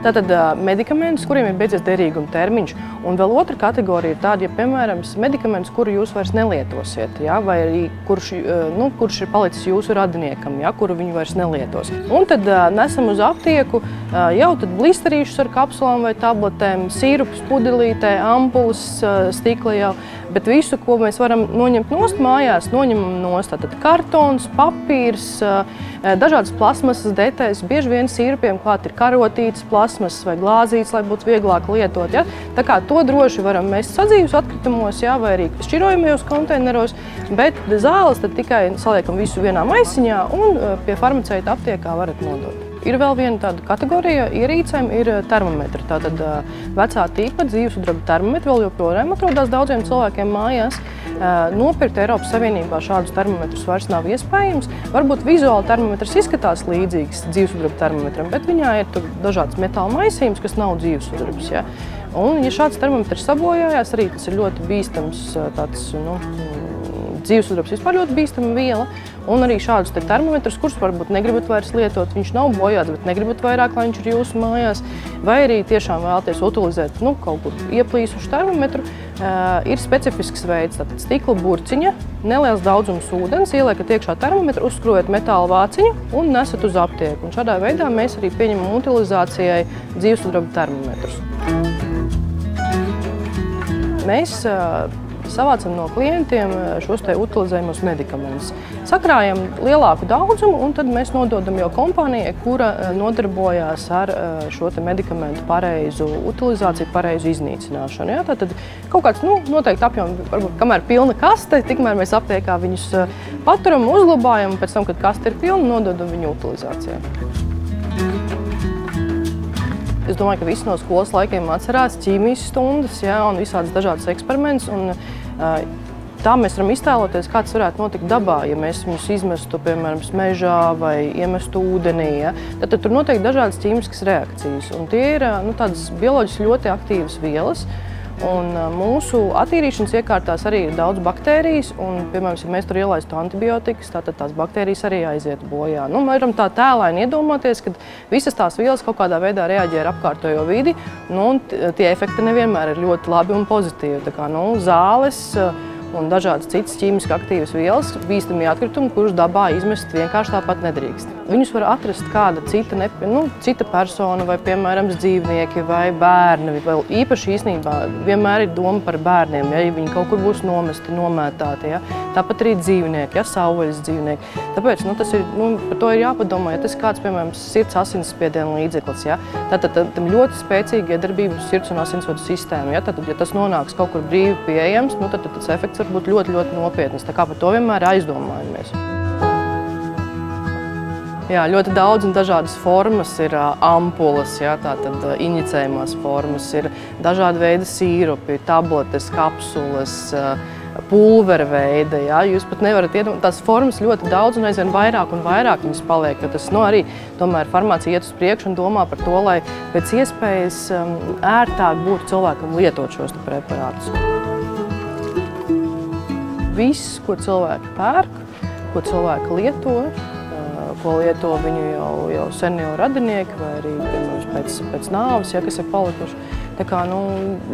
Tātad medikamentus, kuriem ir beidzies derīguma termiņš, un vēl otra kategorija ir tāda, ja, piemēram, medikamentus, kuru jūs vairs nelietosiet, ja, vai arī kurš ir palicis jūsu radiniekam, ja, kuru viņi vairs nelietos. Un tad nesam uz aptieku jau tad blisterīšus ar kapsulām vai tabletēm, sīrupus pudelītē, ampulas stikla jau, bet visu, ko mēs varam noņemt nost mājās, noņemam nost. Tātad kartons, papīrs, dažādas plasmasas detaļas, bieži vien sīrupiem klāt ir karotītas, plasmasas vai glāzītes, lai būtu vieglāk lietot. Ja? Tā kā to droši varam mest sadzīves atkritumos, ja? Vai arī šķirojamajos konteineros, bet zāles tad tikai saliekam visu vienā maisiņā un pie farmaceita aptiekā varat nodot. Ir vēl viena tāda kategorija ierīcēm, ir termometri. Tātad vecā tīpa dzīvesudraba termometri vēl joprojām atrodas daudziem cilvēkiem mājās. Nopirkt Eiropas Savienībā šādus termometrus vairs nav iespējams. Varbūt vizuāli termometrs izskatās līdzīgs dzīvesudraba termometram, bet viņā ir dažādas metāla maisījums, kas nav dzīvesudrabs. Ja? Un, ja šāds termometrs sabojājās, arī tas ir ļoti bīstams tāds, dzīvesudrabs vispār ļoti bīstama viela, un arī šādus termometrus, kurus varbūt negribat vairs lietot, viņš nav bojāts, bet negribat vairāk, lai viņš ir jūsu mājās, vai arī tiešām vēlaties utilizēt kaut kur ieplīsušu termometru, ir specifisks veids, tātad stikla burciņa, neliels daudzums ūdens, ieliekat iekšā termometru, uzskrojat metāla vāciņu un nesat uz aptieku. Un šādā veidā mēs arī pieņemam utilizācijai dzīvesudraba termometrus. Mēs savācam no klientiem šos te utilizējumos medikamentus. Sakrājam lielāku daudzumu un tad mēs nododam jau kompānijai, kura nodarbojās ar šo te medikamentu pareizu utilizāciju, pareizu iznīcināšanu. Ja? Tātad kaut kāds noteikti apjoms, varbūt kamēr pilna kaste, tikmēr mēs aptiekā viņus paturam, uzglabājam, pēc tam, kad kaste ir pilna, nododam viņu utilizācijai. Es domāju, ka visi no skolas laikiem atcerās ķīmijas stundas, ja, un visādas dažādas eksperimentus. Tā mēs varam iztēloties, kā tas varētu notikt dabā, ja mēs viņus izmestu, piemēram, mežā vai iemestu ūdenī. Ja. Tad tur notiek dažādas ķīmiskas reakcijas, un tie ir tādas bioloģiski ļoti aktīvas vielas. Un mūsu attīrīšanas iekārtās arī ir daudz baktērijas, un, piemēram, ja mēs tur ielaistu antibiotikas, tad tās baktērijas arī aiziet bojā. Varam tā tēlaini iedomāties, ka visas tās vielas kaut kādā veidā reaģē ar apkārtējo vidi, un tie efekti nevienmēr ir ļoti labi un pozitīvi. Tā kā, zāles un dažādas citas ķīmiski aktīvas vielas, bīstami atkritumi, kurus dabā izmest vienkārši tāpat nedrīkst. Viņus var atrast kāda cita persona vai, piemēram, dzīvnieki vai bērni. Vēl īpaši īstenībā vienmēr ir doma par bērniem, ja viņi kaut kur būs nomesti, nomētāti. Ja. Tāpat arī dzīvnieki, ja, savvaļas dzīvnieki. Tāpēc tas ir, par to ir jāpadomā, ja tas ir kāds, piemēram, sirds asinsspiediena līdzeklis. Ja. Tātad tam ļoti spēcīga iedarbība sirds un asinsvadu sistēma. Ja. Tātad, ja tas nonāks kaut kur brīvi pieejams, tad tas efekts var būt ļoti, ļoti nopietnas. Tā kā par to vienmēr aizdomājamies. Jā, ļoti daudz un dažādas formas ir ampulas, ja, tātad injicējumās formas, ir dažādi veidi sīrupi, tabletes, kapsulas, pulvera veida. Ja. Jūs pat nevarat iedomāt, tās formas ļoti daudz un aizvien vairāk un vairāk viņas paliek, jo tas arī tomēr farmācija iet uz priekšu un domā par to, lai pēc iespējas ērtāk būtu cilvēkam lietot šos preparātus. Viss, ko cilvēki pērk, ko cilvēki lieto, ko lieto viņu jau senioru radinieki vai arī, piemēram, pēc nāves, ja, kas ir palikuši. Tā kā,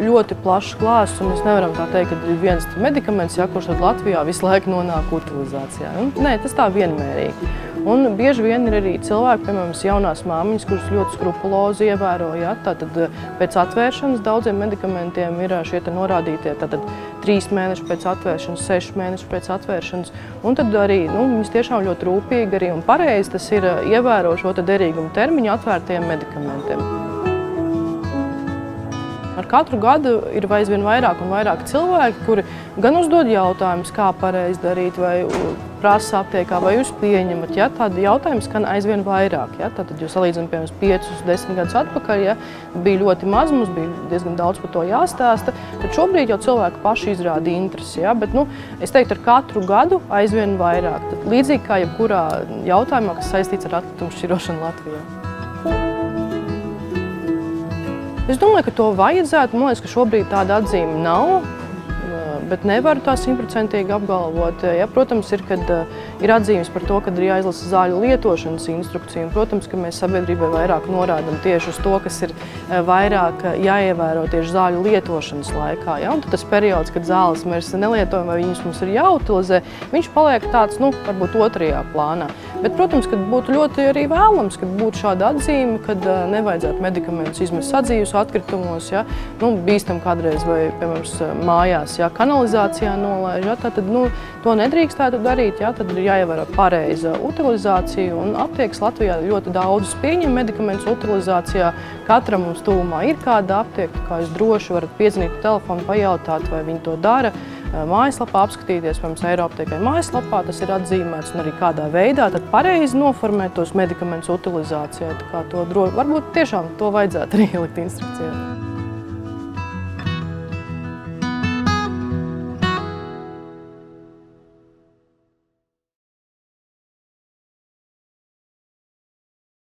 ļoti plašs klāsts, un mēs nevaram tā teikt, ka ir viens medikaments, ja, kurš tad Latvijā visu laiku nonāk utilizācijā. Nē, tas tā vienmērīgi. Un bieži vien ir arī cilvēki, piemēram, jaunās māmiņas, kuras ļoti skrupulozi ievēro. Ja? Tātad pēc atvēršanas daudziem medikamentiem ir šie norādītie 3 mēneši pēc atvēršanas, 6 mēneši pēc atvēršanas. Un tad arī viņas tiešām ļoti rūpīgi arī un pareizi tas ir ievēro šo derīguma termiņu atvērtajiem medikamentiem. Ar katru gadu ir aizvien vairāk un vairāk cilvēki, kuri gan uzdod jautājumus, kā pareizi darīt, vai prasa aptiekā, vai jūs pieņemat. Ja? Tādi jautājumi skan aizvien vairāk. Ja? Tātad, jo salīdzinām, piemēram, 5–10 gadus atpakaļ, ja? Bija ļoti maz, mums bija diezgan daudz par to jāstāsta. Tad šobrīd jau cilvēki paši izrāda interesi. Ja? Bet, es teiktu, ar katru gadu aizvien vairāk. Tad, līdzīgi kā jebkurā jautājumā, kas saistīts ar atkritumu šķirošanu Latvijā. Es domāju, ka to vajadzētu. Man liekas, ka šobrīd tāda atzīme nav. bet nevaru tā 100% apgalvot. Ja, protams, ir atzīmes par to, ka ir jāizlasa zāļu lietošanas instrukcija. Un, protams, ka mēs sabiedrībai vairāk norādam tieši uz to, kas ir vairāk jāievēro tieši zāļu lietošanas laikā. Ja? Un tad tas periods, kad zāles mēs nelietojam vai viņas mums ir jāutilizē, viņš paliek tāds, varbūt otrajā plānā. Bet, protams, kad būtu ļoti arī vēlams, kad būtu šāda atzīme, kad nevajadzētu medikamentus izmest sadzīves atkritumos, ja, bīstam kādreiz vai, piemēram, mājās, ja, kanalizācijā nolaiž, ja, tad to nedrīkstētu darīt, ja, tad ir jāievēro pareiza utilizācija, un aptiekas Latvijā ļoti daudz pieņem medikamentus utilizācijā. Katram mums tuvumā ir kāda aptieka, kā jūs droši varat piezvanīt pa telefonu, pajautāt, vai viņi to dara. Mājaslapā apskatīties, piemēram, Eiroptēkai mājaslapā, tas ir atzīmēts, un arī kādā veidā tad pareizi noformēt tos medikamentus utilizācijai. Tā kā varbūt tiešām to vajadzētu arī ielikt instrukcijā.